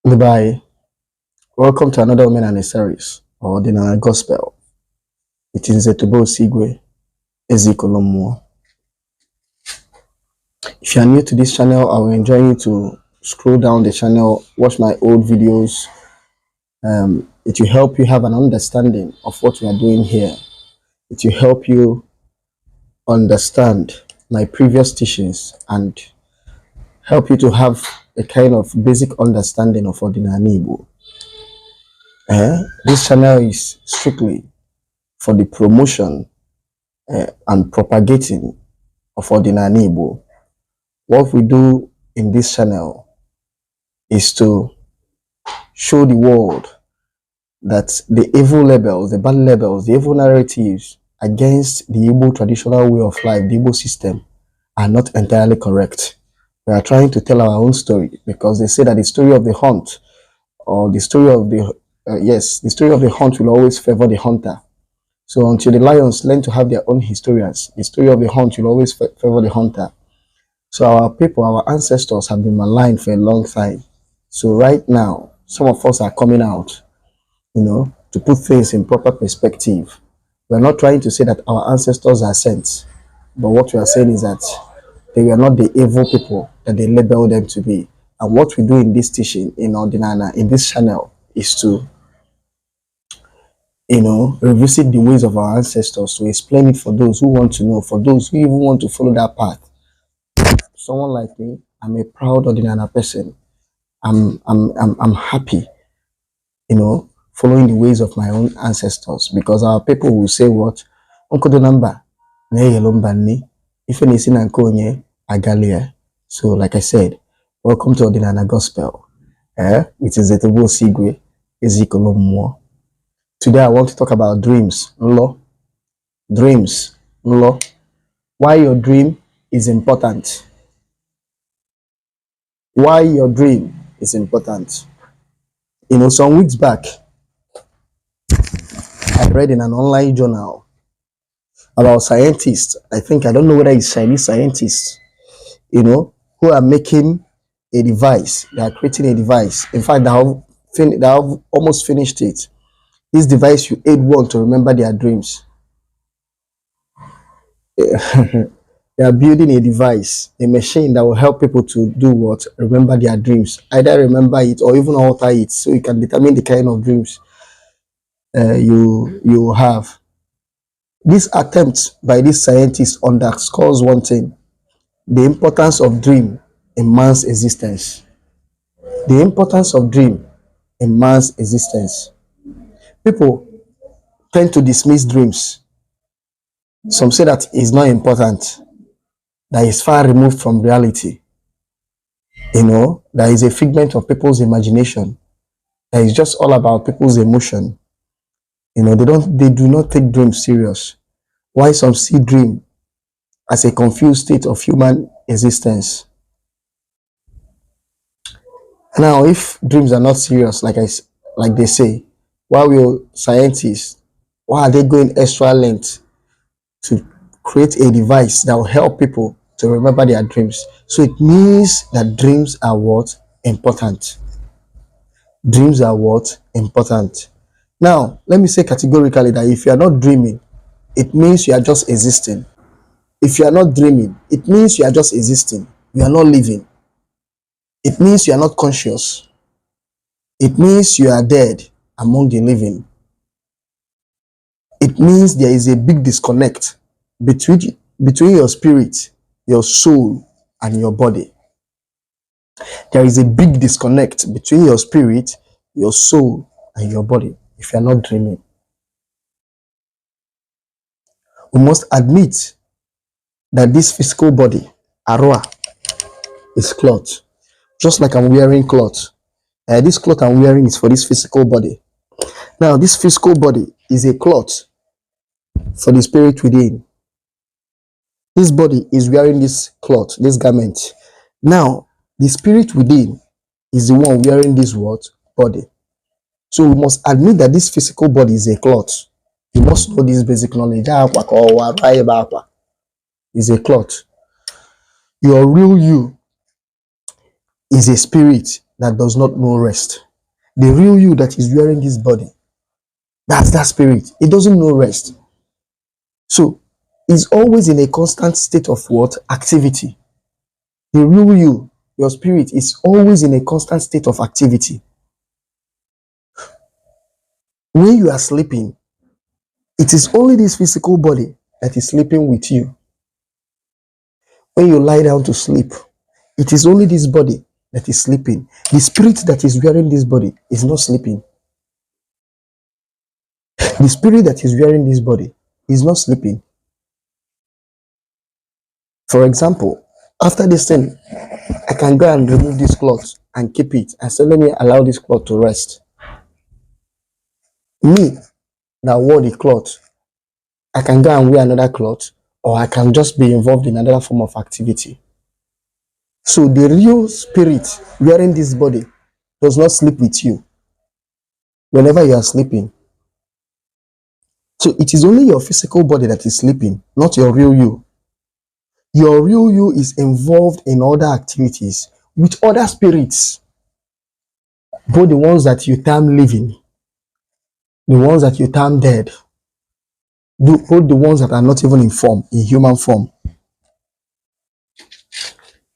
Goodbye. Welcome to another Women and a Series, or Ordinary Gospel. It is Zetubo Sigwe, Ezikolomo. If you are new to this channel, I will enjoy you to scroll down the channel, watch my old videos. It will help you have an understanding of what we are doing here. It will help you understand my previous teachings and help you to have a kind of basic understanding of Ordinary Igbo. This channel is strictly for the promotion and propagating of Ordinary Igbo. What we do in this channel is to show the world that the evil labels, the bad labels, the evil narratives against the Igbo traditional way of life, the Igbo system, are not entirely correct. We are trying to tell our own story because they say that the story of the hunt or the story of the the story of the hunt will always favor the hunter. So until the lions learn to have their own historians, the story of the hunt will always favor the hunter. So our people, our ancestors have been maligned for a long time. So right now, some of us are coming out, to put things in proper perspective. We're not trying to say that our ancestors are saints, but what we are saying is that they were not the evil people that they labeled them to be. And what we do in this teaching, in Ordinana, in this channel, is to revisit the ways of our ancestors, to explain it for those who want to know, for those who even want to follow that path. Someone like me, I'm a proud Ordinana person. I'm happy, following the ways of my own ancestors, because our people will say what? Uncle the number, so like I said, welcome to Ordinana Gospel. It is Zetubo Sigwe, Ezikolomo. Today I want to talk about dreams. Dreams. Why your dream is important. Why your dream is important. Some weeks back, I read in an online journal about scientists. I don't know whether it's Chinese scientists, who are making a device. They are creating a device. In fact, they have almost finished it. This device you aid one to remember their dreams. They are building a device, a machine that will help people to do what? Remember their dreams. Either remember it or even alter it, so you can determine the kind of dreams you have. This attempt by these scientists underscores one thing: the importance of dream in man's existence. The importance of dream in man's existence. People tend to dismiss dreams. Some say that it's not important, that is far removed from reality. That is a figment of people's imagination. That is just all about people's emotion. They do not take dreams serious. Why some see dream as a confused state of human existence. Now, if dreams are not serious, like they say, why will scientists, why are they going extra length to create a device that will help people to remember their dreams? So it means that dreams are what? Important. Dreams are what? Important. Now, let me say categorically that if you are not dreaming, it means you are just existing. If you are not dreaming, it means you are just existing. You are not living. It means you are not conscious. It means you are dead among the living. It means there is a big disconnect between your spirit, your soul, and your body. There is a big disconnect between your spirit, your soul, and your body if you are not dreaming. We must admit that this physical body, Arua, is cloth. Just like I'm wearing cloth. This cloth I'm wearing is for this physical body. Now, this physical body is a cloth for the spirit within. This body is wearing this cloth, this garment. Now, the spirit within is the one wearing this what? Body. So we must admit that this physical body is a cloth. You must know this basic knowledge. Is a cloth. Your real you is a spirit that does not know rest. The real you that is wearing this body, that's that spirit. It doesn't know rest. So it's always in a constant state of what? Activity. The real you, your spirit, is always in a constant state of activity. When you are sleeping, it is only this physical body that is sleeping with you. When you lie down to sleep, it is only this body that is sleeping. The spirit that is wearing this body is not sleeping. The spirit that is wearing this body is not sleeping. For example, after this thing, I can go and remove this cloth and keep it and say, let me allow this cloth to rest. Me, that wore the cloth, I can go and wear another cloth, or I can just be involved in another form of activity. So the real spirit wearing this body does not sleep with you whenever you are sleeping. So it is only your physical body that is sleeping, not your real you. Your real you is involved in other activities with other spirits, both the ones that you term living, the ones that you term dead, both the ones that are not even in form, in human form.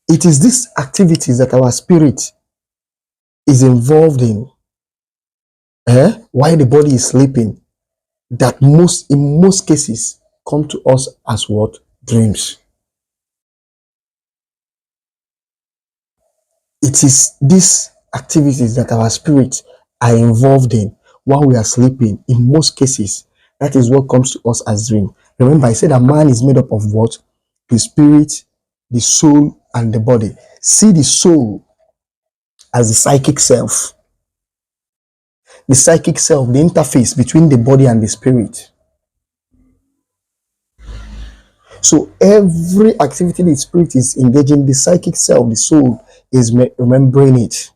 It is these activities that our spirit is involved in, while the body is sleeping, that in most cases come to us as what? Dreams. It is these activities that our spirits are involved in while we are sleeping. In most cases, that is what comes to us as dream. Remember, I said a man is made up of what? The spirit, the soul, and the body. See the soul as the psychic self. The psychic self, the interface between the body and the spirit. So every activity the spirit is engaging, the psychic self, the soul, is remembering it.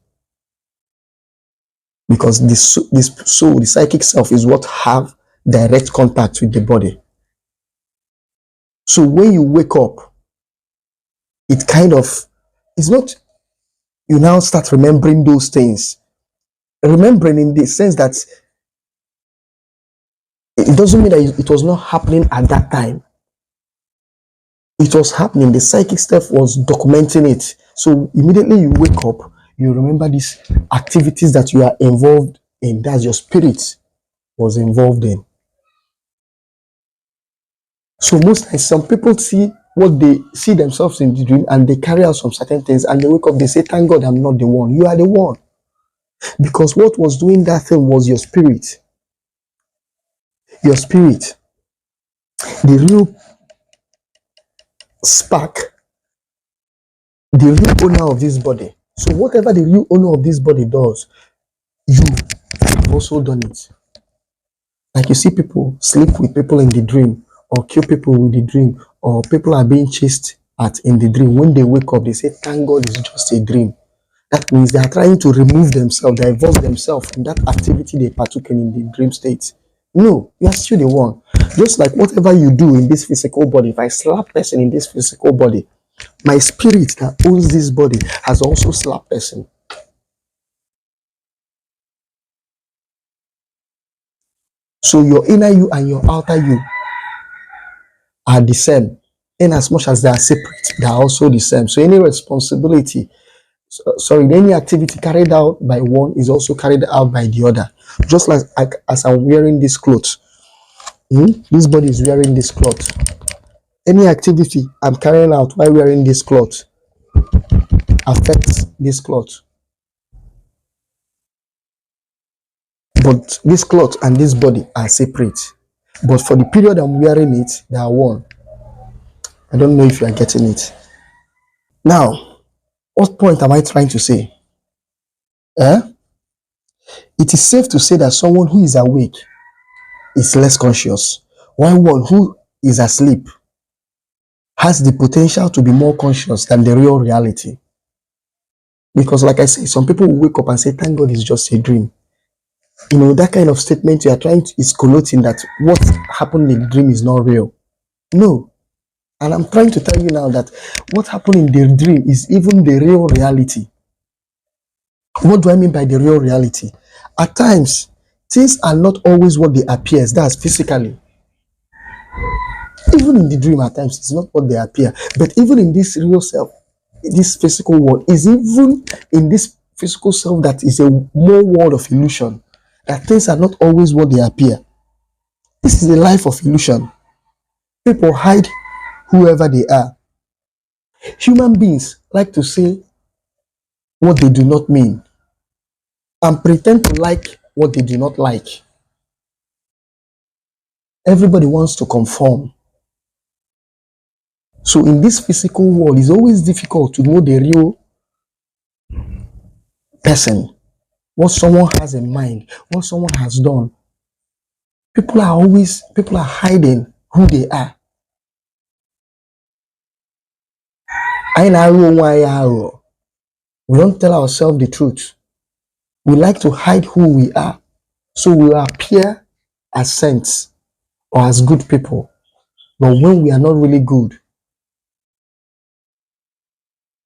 Because this soul, the psychic self, is what have direct contact with the body. So when you wake up, it kind of, it's not, you now start remembering those things. Remembering in the sense that it doesn't mean that it was not happening at that time. It was happening. The psychic self was documenting it. So immediately you wake up, you remember these activities that you are involved in, that your spirit was involved in. So most times, some people see what they see themselves in the dream and they carry out some certain things and they wake up, they say, thank God I'm not the one. You are the one. Because what was doing that thing was your spirit. Your spirit. The real spark. The real owner of this body. So whatever the real owner of this body does, you have also done it. Like you see people sleep with people in the dream, or kill people with the dream, or people are being chased at in the dream. When they wake up, they say, thank God it's just a dream. That means they are trying to remove themselves, divulge themselves from that activity they partook in the dream state. No, you are still the one. Just like whatever you do in this physical body, if I slap person in this physical body, my spirit that owns this body has also slapped person. So your inner you and your outer you are the same. In as much as they are separate, they are also the same. So any responsibility, any activity carried out by one is also carried out by the other. Just like as I'm wearing this clothes, this body is wearing this cloth. Any activity I'm carrying out while wearing this cloth affects this cloth. But this cloth and this body are separate. But for the period I'm wearing it, they are one. I don't know if you are getting it. Now, what point am I trying to say? It is safe to say that someone who is awake is less conscious, while one who is asleep has the potential to be more conscious than the real reality. Because like I say, some people will wake up and say, thank God it's just a dream. You know, that kind of statement you are trying to, is connoting that what happened in the dream is not real. No. And I'm trying to tell you now that what happened in the dream is even the real reality. What do I mean by the real reality? At times, things are not always what they appear. That's physically. Even in the dream, at times, it's not what they appear. But even in this real self, this physical world, is even in this physical self that is a more world of illusion. That things are not always what they appear. This is a life of illusion. People hide whoever they are. Human beings like to say what they do not mean and pretend to like what they do not like. Everybody wants to conform. So in this physical world, it's always difficult to know the real person, what someone has in mind, what someone has done. People are hiding who they are. We don't tell ourselves the truth. We like to hide who we are. So we appear as saints or as good people. But when we are not really good,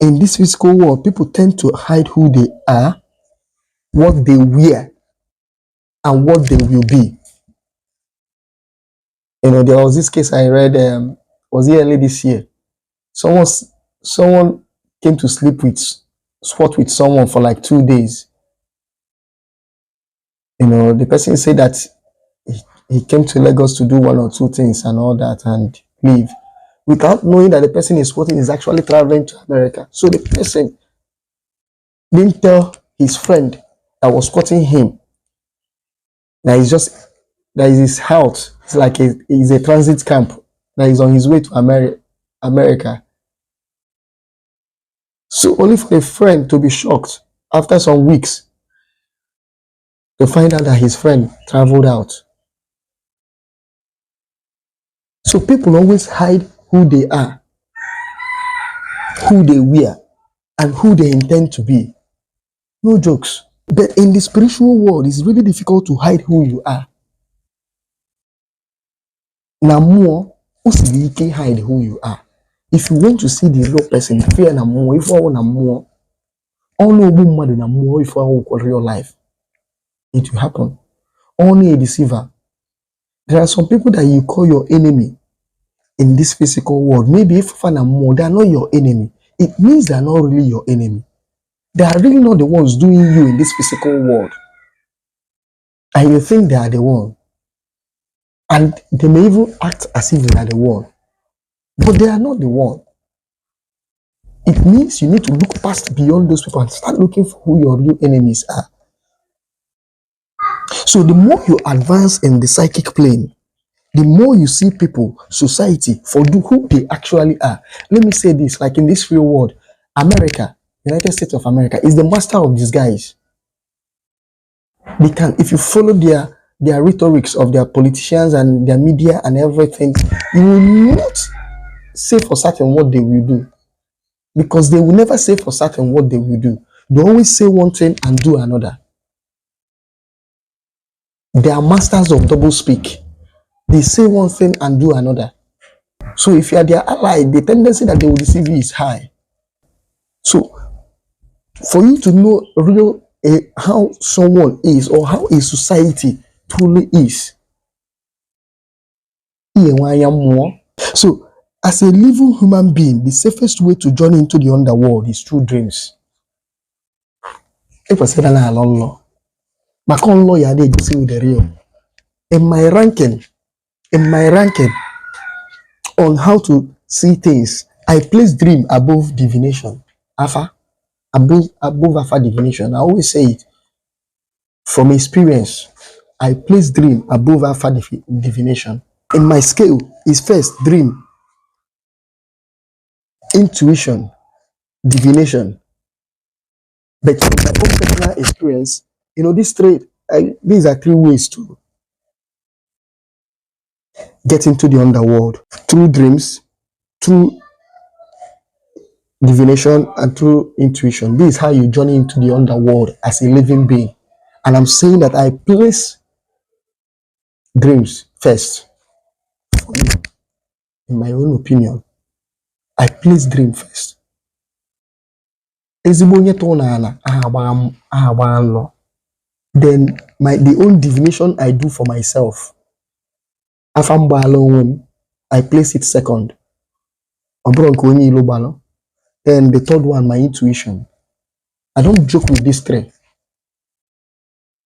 in this physical world, people tend to hide who they are, what they wear, and what they will be. There was this case I read, was it early this year? Someone came to spot with someone for like 2 days. The person said that he came to Lagos to do one or two things and all that and leave, without knowing that the person is spotting is actually traveling to America. So the person didn't tell his friend that was spotting him that is his house. It's like he's a transit camp that is on his way to America. So only for a friend to be shocked after some weeks to find out that his friend traveled out. So people always hide who they are, who they wear, and who they intend to be. No jokes. But in the spiritual world, it's really difficult to hide who you are. Now more, you can hide who you are. If you want to see the real person, fear na more. If you want na more, only woman na more. If you want real life, it will happen. Only a deceiver. There are some people that you call your enemy in this physical world. Maybe if you na more, they are not your enemy. It means they are not really your enemy. They are really not the ones doing you in this physical world. And you think they are the one. And they may even act as if they are the one. But they are not the one. It means you need to look past beyond those people and start looking for who your real enemies are. So the more you advance in the psychic plane, the more you see people, society, for who they actually are. Let me say this, like in this real world, America, United States of America, is the master of disguise. They can, if you follow their rhetorics of their politicians and their media and everything, you will not say for certain what they will do. Because they will never say for certain what they will do. They always say one thing and do another. They are masters of double speak. They say one thing and do another. So if you are their ally, the tendency that they will deceive you is high. So for you to know how someone is or how a society truly is, so as a living human being, the safest way to journey into the underworld is through dreams. If I say that I long my con lawyer they just with the real. In my ranking on how to see things, I place dream above divination. Above Alpha divination. I always say it from experience. I place dream above Alpha divination. In my scale is first dream, intuition, divination. But in my own personal experience, these are three ways to get into the underworld: through dreams, through divination, and through intuition. This is how you journey into the underworld as a living being. And I'm saying that I place dreams first, for me, in my own opinion. I place dream first. Ezigbo onye tụọ n'ala aha gbaa nlọ. Then the own divination I do for myself. Afa m gbaala onwe m, I place it second. Ọ bụrụ nke onye ilo gbalụ. Then the third one, my intuition. I don't joke with these three.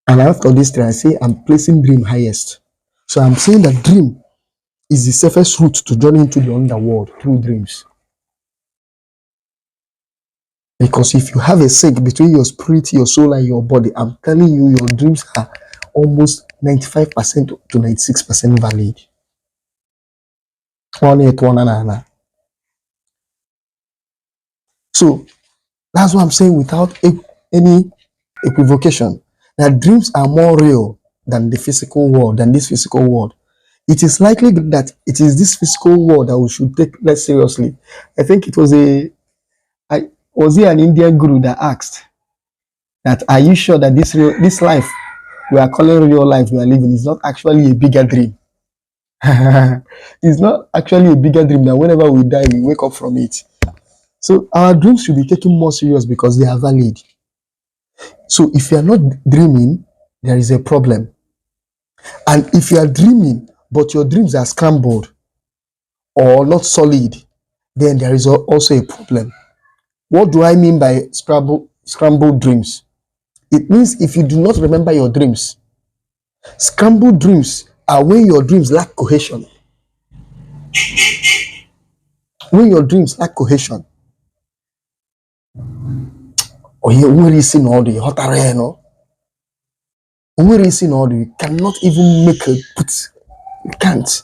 And after these three, I say I'm placing dream highest. So I'm saying that dream is the safest route to journey into the underworld through dreams. Because if you have a sync between your spirit, your soul, and your body, I'm telling you, your dreams are almost 95% to 96% valid. So that's what I'm saying without any equivocation. That dreams are more real than the physical world, than this physical world. It is likely that it is this physical world that we should take less seriously. I think it was was an Indian guru that asked that, are you sure that this life we are calling real life we are living is not actually a bigger dream? It's not actually a bigger dream that whenever we die, we wake up from it. So our dreams should be taken more serious because they are valid. So if you are not dreaming, there is a problem. And if you are dreaming, but your dreams are scrambled or not solid, then there is also a problem. What do I mean by scrambled dreams? It means if you do not remember your dreams. Scrambled dreams are when your dreams lack cohesion. When your dreams lack cohesion. Or you see all the hot air, no? You cannot even make a put. You can't.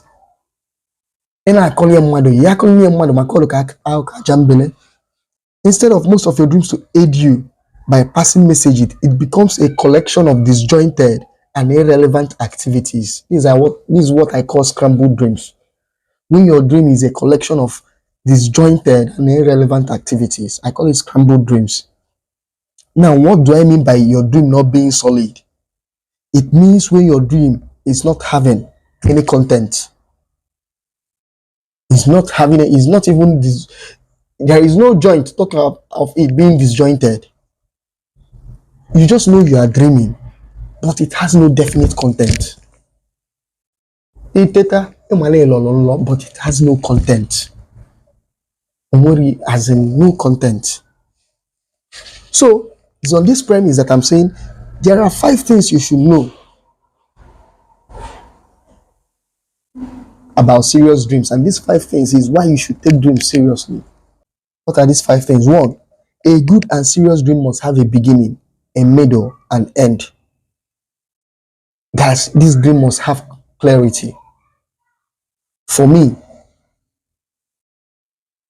And I call you mother. You call me mother. I call you instead of most of your dreams to aid you by passing messages, it becomes a collection of disjointed and irrelevant activities. This is what I call scrambled dreams. When your dream is a collection of disjointed and irrelevant activities, I call it scrambled dreams. Now, what do I mean by your dream not being solid? It means when your dream is not having any content. It's not having it's not even this. There is no joint. Talk of it being disjointed. You just know you are dreaming, but it has no definite content. But it has no content. As in no content. So it's on this premise that I'm saying there are 5 things you should know about serious dreams, and these 5 things is why you should take dreams seriously. What are these 5 things? 1, a good and serious dream must have a beginning, a middle, and end. This dream must have clarity. For me,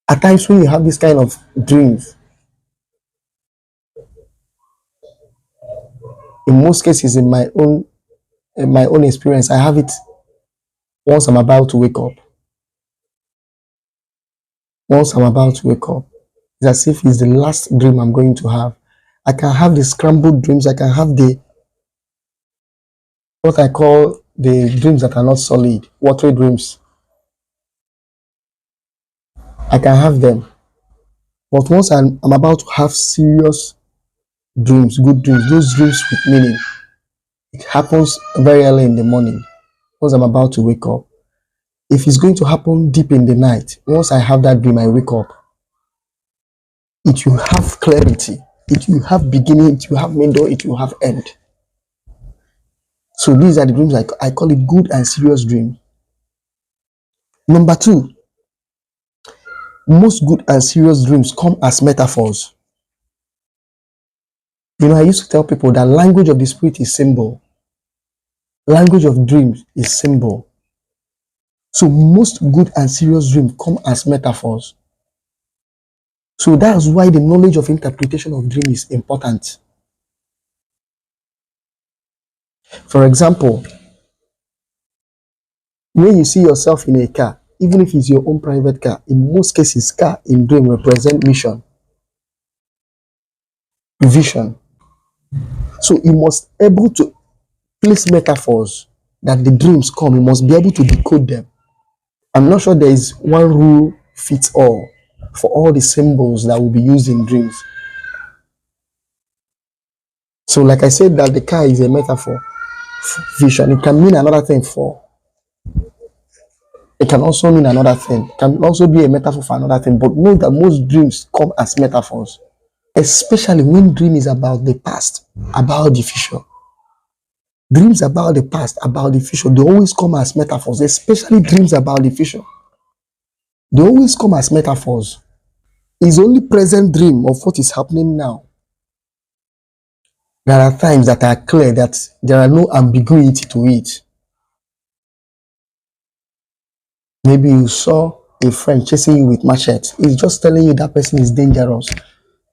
at times when you have this kind of dreams, in most cases, in my own experience, I have it once I'm about to wake up. Once I'm about to wake up, it's as if it's the last dream I'm going to have. I can have the scrambled dreams. I can have what I call the dreams that are not solid, watery dreams. I can have them. But once I'm about to have serious dreams, good dreams, those dreams with meaning, it happens very early in the morning, once I'm about to wake up. If it's going to happen deep in the night, once I have that dream, I wake up. It will have clarity. It will have beginning. It will have middle. It will have end. So these are the dreams I call it good and serious dreams. Number 2, most good and serious dreams come as metaphors. I used to tell people that language of the spirit is symbol. Language of dreams is symbol. So most good and serious dreams come as metaphors. So that's why the knowledge of interpretation of dream is important. For example, when you see yourself in a car, even if it's your own private car, in most cases, car in dream represent mission, vision. So you must be able to place metaphors that the dreams come. You must be able to decode them. I'm not sure there is one rule fits all. for all the symbols that will be used in dreams. So, like I said, that the car is a metaphor for vision. It can mean another thing for. It can also mean another thing. It can also be a metaphor for another thing. But know that most dreams come as metaphors, especially when dream is about the past, about the future. Dreams about the past, about the future, they always come as metaphors, especially dreams about the future. They always come as metaphors. It's only present dream of what is happening now. There are times that are clear, that there are no ambiguity to it. Maybe you saw a friend chasing you with machete. It's just telling you that person is dangerous.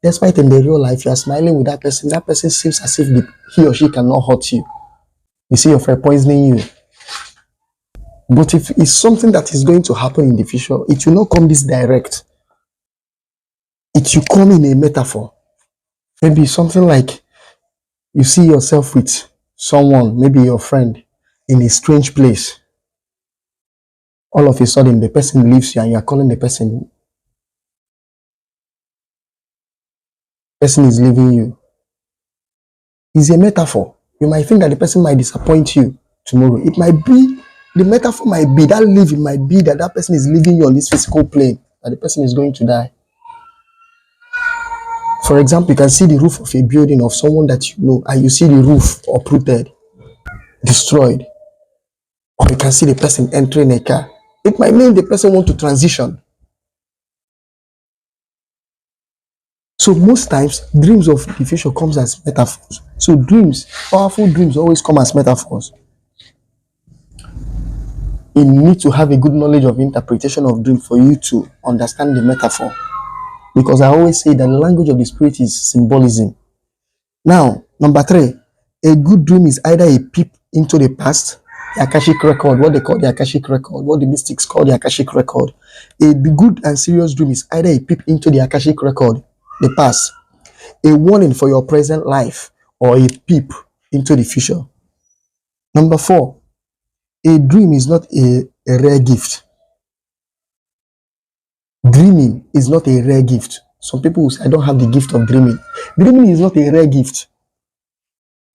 Despite in the real life, you are smiling with that person seems as if he or she cannot hurt you. You see your friend poisoning you. But if it's something that is going to happen in the future, it will not come this direct. It will come in a metaphor. Maybe something like you see yourself with someone, maybe your friend, in a strange place. All of a sudden, the person leaves you and you are calling the person. The person is leaving you. It's a metaphor. You might think that the person might disappoint you tomorrow. It might be, the metaphor might be, that leaving might be that person is leaving you on this physical plane, that the person is going to die. For example, you can see the roof of a building of someone that you know, and you see the roof uprooted, destroyed. Or you can see the person entering a car. It might mean the person wants to transition. So most times, dreams of the future comes as metaphors. So dreams, powerful dreams always come as metaphors. You need to have a good knowledge of interpretation of dream for you to understand the metaphor. Because I always say that the language of the spirit is symbolism. Now, number 3, a good dream is either a peep into the past, the Akashic record, what they call the Akashic record, what the mystics call the Akashic record. A good and serious dream is either a peep into the Akashic record, the past, a warning for your present life, or a peep into the future. Number 4, a dream is not a rare gift. Dreaming is not a rare gift. Some people will say, I don't have the gift of dreaming. Dreaming is not a rare gift,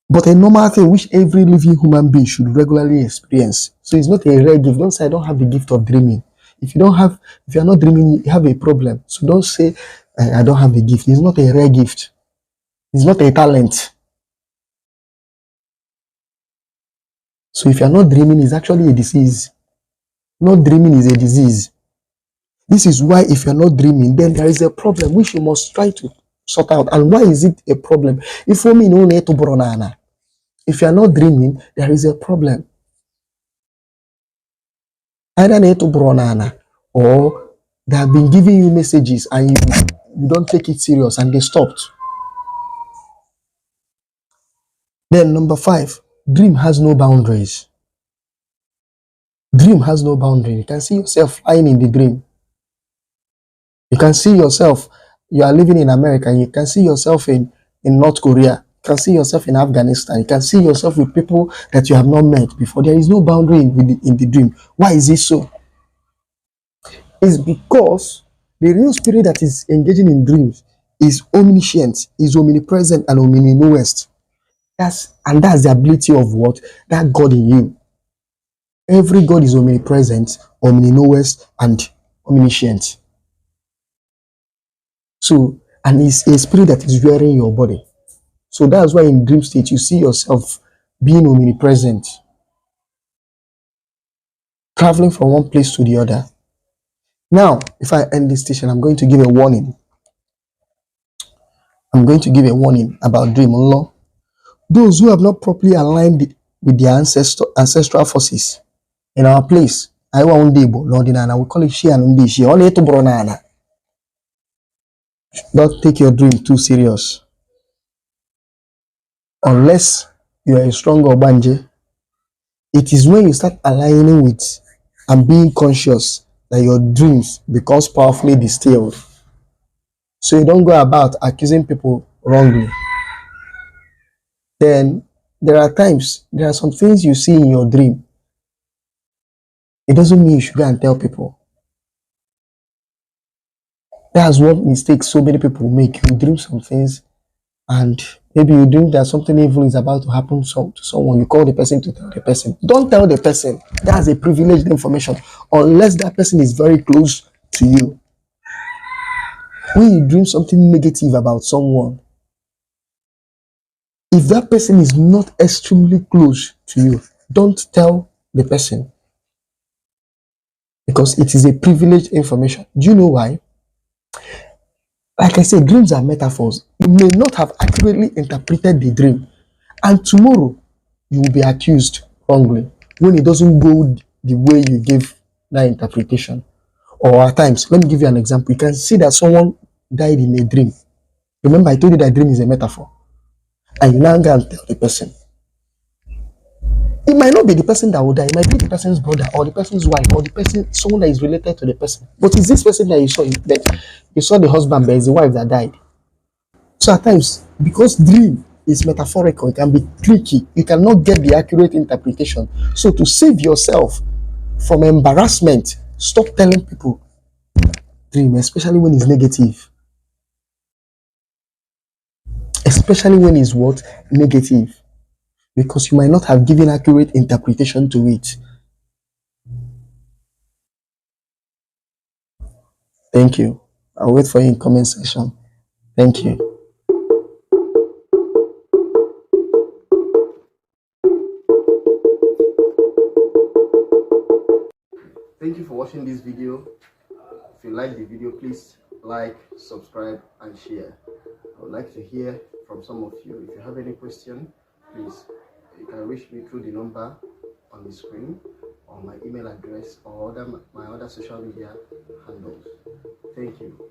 but a normal thing which every living human being should regularly experience. So it's not a rare gift. Don't say, I don't have the gift of dreaming. If you are not dreaming, you have a problem. So don't say, I don't have the gift. It's not a rare gift. It's not a talent. So if you are not dreaming, it's actually a disease. Not dreaming is a disease. This is why if you're not dreaming, then there is a problem which you must try to sort out. And why is it a problem? If you're not dreaming, there is a problem. Either or they have been giving you messages and you don't take it serious and they stopped. Then number 5, dream has no boundaries. Dream has no boundary. You can see yourself flying in the dream. You can see yourself, you are living in America, and you can see yourself in North Korea. You can see yourself in Afghanistan. You can see yourself with people that you have not met before. There is no boundary in the dream. Why is it so? It's because the real spirit that is engaging in dreams is omniscient, is omnipresent, and omniknowest. That's the ability of what? That God in you. Every God is omnipresent, omniknowest, and omniscient. So, and it's a spirit that is wearing your body. So that's why in dream state you see yourself being omnipresent, traveling from one place to the other. Now, if I end this station, I'm going to give a warning. I'm going to give a warning about dream law. Those who have not properly aligned with their ancestral forces in our place, I want we call it Shia and Shia. Don't take your dream too serious. Unless you are a strong Obanje, it is when you start aligning with and being conscious that your dreams becomes powerfully distilled. So you don't go about accusing people wrongly. Then there are some things you see in your dream. It doesn't mean you should go and tell people. That's what mistakes so many people make. You dream some things, and maybe you dream that something evil is about to happen to someone. You call the person to tell the person. Don't tell the person. That's a privileged information, unless that person is very close to you. When you dream something negative about someone, if that person is not extremely close to you, don't tell the person, because it is a privileged information. Do you know why? Like I said, dreams are metaphors. You may not have accurately interpreted the dream, and tomorrow you will be accused wrongly when it doesn't go the way you gave that interpretation. Or at times, let me give you an example. You can see that someone died in a dream. Remember, I told you that dream is a metaphor, and you now go and tell the person. It might not be the person that will die. It might be the person's brother or the person's wife or the person, someone that is related to the person. But it's this person that you saw. That you saw the husband, but it's the wife that died. So at times, because dream is metaphorical, it can be tricky. You cannot get the accurate interpretation. So to save yourself from embarrassment, stop telling people dream, especially when it's negative. Especially when it's what? Negative. Because you might not have given accurate interpretation to it. Thank you. I'll wait for you in comment section. Thank you. Thank you for watching this video. If you like the video, please like, subscribe, and share. I would like to hear from some of you. If you have any question, please, you can reach me through the number on the screen, or my email address, or my other social media handles. Thank you.